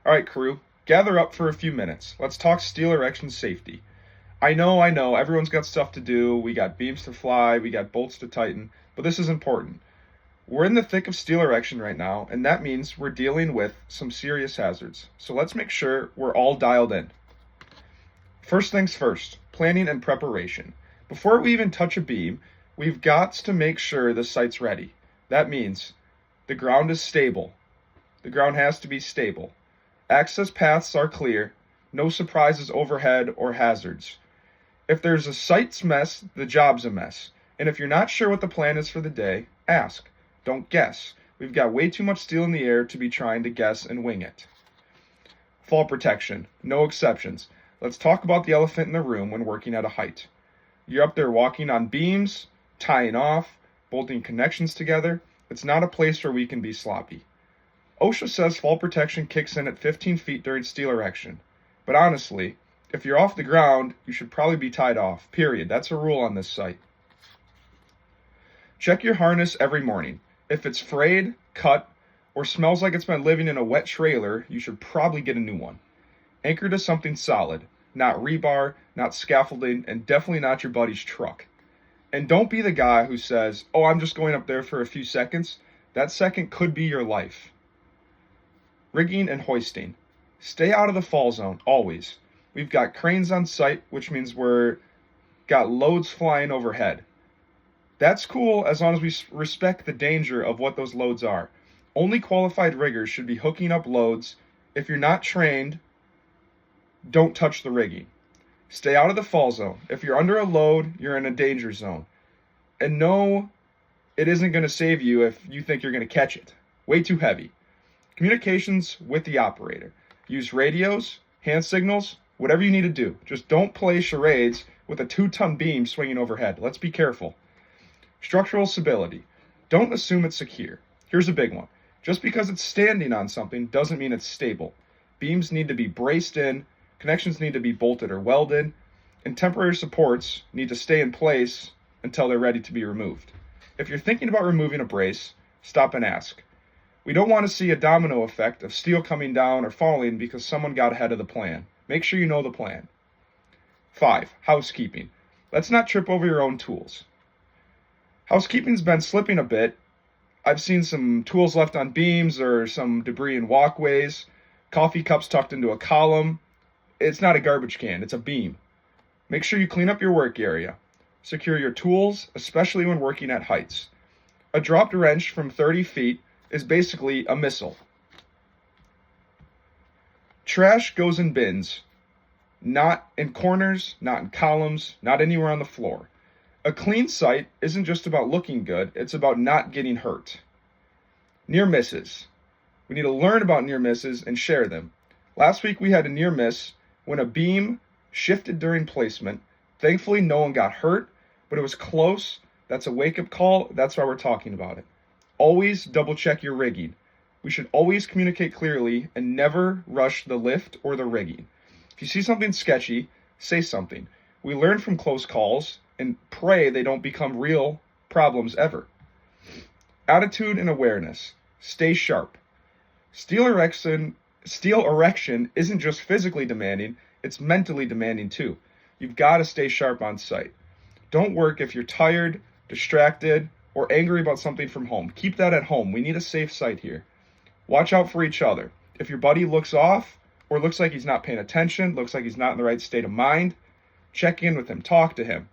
All right, crew, gather up for a few minutes. Let's talk steel erection safety. I know, everyone's got stuff to do. We got beams to fly, we got bolts to tighten, but this is important. We're in the thick of steel erection right now, and that means we're dealing with some serious hazards. So let's make sure we're all dialed in. First things first, planning and preparation. Before we even touch a beam, we've got to make sure the site's ready. That means the ground is stable. The ground has to be stable. Access paths are clear. No surprises overhead or hazards. If there's a site's mess, the job's a mess. And if you're not sure what the plan is for the day, ask. Don't guess. We've got way too much steel in the air to be trying to guess and wing it. Fall protection. No exceptions. Let's talk about the elephant in the room when working at a height. You're up there walking on beams, tying off, bolting connections together. It's not a place where we can be sloppy. OSHA says fall protection kicks in at 15 feet during steel erection. But honestly, if you're off the ground, you should probably be tied off, period. That's a rule on this site. Check your harness every morning. If it's frayed, cut, or smells like it's been living in a wet trailer, you should probably get a new one. Anchor to something solid, not rebar, not scaffolding, and definitely not your buddy's truck. And don't be the guy who says, "Oh, I'm just going up there for a few seconds." That second could be your life. Rigging and hoisting. Stay out of the fall zone, always. We've got cranes on site, which means we're got loads flying overhead. That's cool as long as we respect the danger of what those loads are. Only qualified riggers should be hooking up loads. If you're not trained, don't touch the rigging. Stay out of the fall zone. If you're under a load, you're in a danger zone. And no, it isn't going to save you if you think you're going to catch it. Way too heavy. Communications with the operator. Use radios, hand signals, whatever you need to do. Just don't play charades with a 2-ton beam swinging overhead. Let's be careful. Structural stability. Don't assume it's secure. Here's a big one. Just because it's standing on something doesn't mean it's stable. Beams need to be braced in, connections need to be bolted or welded, and temporary supports need to stay in place until they're ready to be removed. If you're thinking about removing a brace, stop and ask. We don't want to see a domino effect of steel coming down or falling because someone got ahead of the plan. Make sure you know the plan. 5. Housekeeping. Let's not trip over your own tools. Housekeeping's been slipping a bit. I've seen some tools left on beams or some debris in walkways, coffee cups tucked into a column. It's not a garbage can, it's a beam. Make sure you clean up your work area. Secure your tools, especially when working at heights. A dropped wrench from 30 feet is basically a missile. Trash goes in bins, not in corners, not in columns, not anywhere on the floor. A clean site isn't just about looking good, it's about not getting hurt. Near misses. We need to learn about near misses and share them. Last week we had a near miss when a beam shifted during placement. Thankfully no one got hurt, but it was close. That's a wake-up call. That's why we're talking about it. Always double check your rigging. We should always communicate clearly and never rush the lift or the rigging. If you see something sketchy, say something. We learn from close calls and pray they don't become real problems ever. Attitude and awareness. Stay sharp. Steel erection isn't just physically demanding, it's mentally demanding too. You've got to stay sharp on site. Don't work if you're tired, distracted, or angry about something from home. Keep that at home. We need a safe site here. Watch out for each other. If your buddy looks off or looks like he's not paying attention, looks like he's not in the right state of mind, check in with him, talk to him.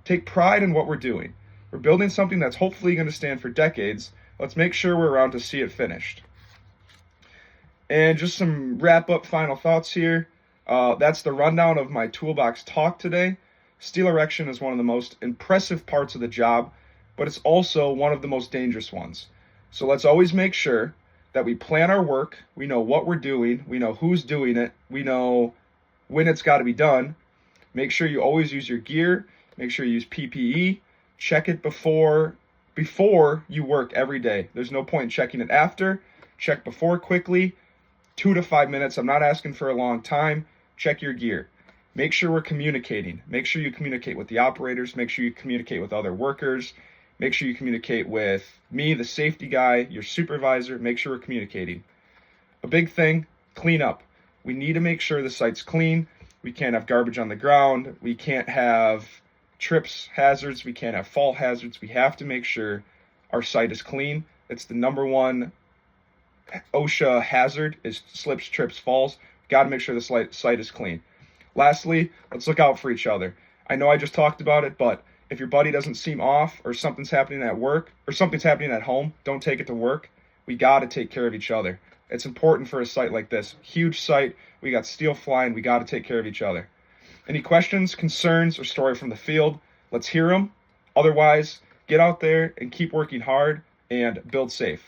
Take pride in what we're doing. We're building something that's hopefully going to stand for decades. Let's make sure we're around to see it finished. And just some wrap-up final thoughts here. That's the rundown of my Toolbox talk today. Steel erection is one of the most impressive parts of the job, but it's also one of the most dangerous ones. So let's always make sure that we plan our work, we know what we're doing, we know who's doing it, we know when it's got to be done. Make sure you always use your gear, make sure you use PPE, check it before you work every day. There's no point in checking it after. Check before quickly, 2 to 5 minutes. I'm not asking for a long time. Check your gear. Make sure we're communicating. Make sure you communicate with the operators. Make sure you communicate with other workers. Make sure you communicate with me, the safety guy, your supervisor. Make sure we're communicating. A big thing, Clean up. We need to make sure the site's clean. We can't have garbage on the ground. We can't have trips hazards. We can't have fall hazards. We have to make sure our site is clean. It's the number one OSHA hazard is slips, trips, falls. Got to make sure the site is clean. Lastly, let's look out for each other. I know I just talked about it, but if your buddy doesn't seem off or something's happening at work or something's happening at home, don't take it to work. We got to take care of each other. It's important for a site like this. Huge site. We got steel flying. We got to take care of each other. Any questions, concerns, or story from the field? Let's hear them. Otherwise, get out there and keep working hard and build safe.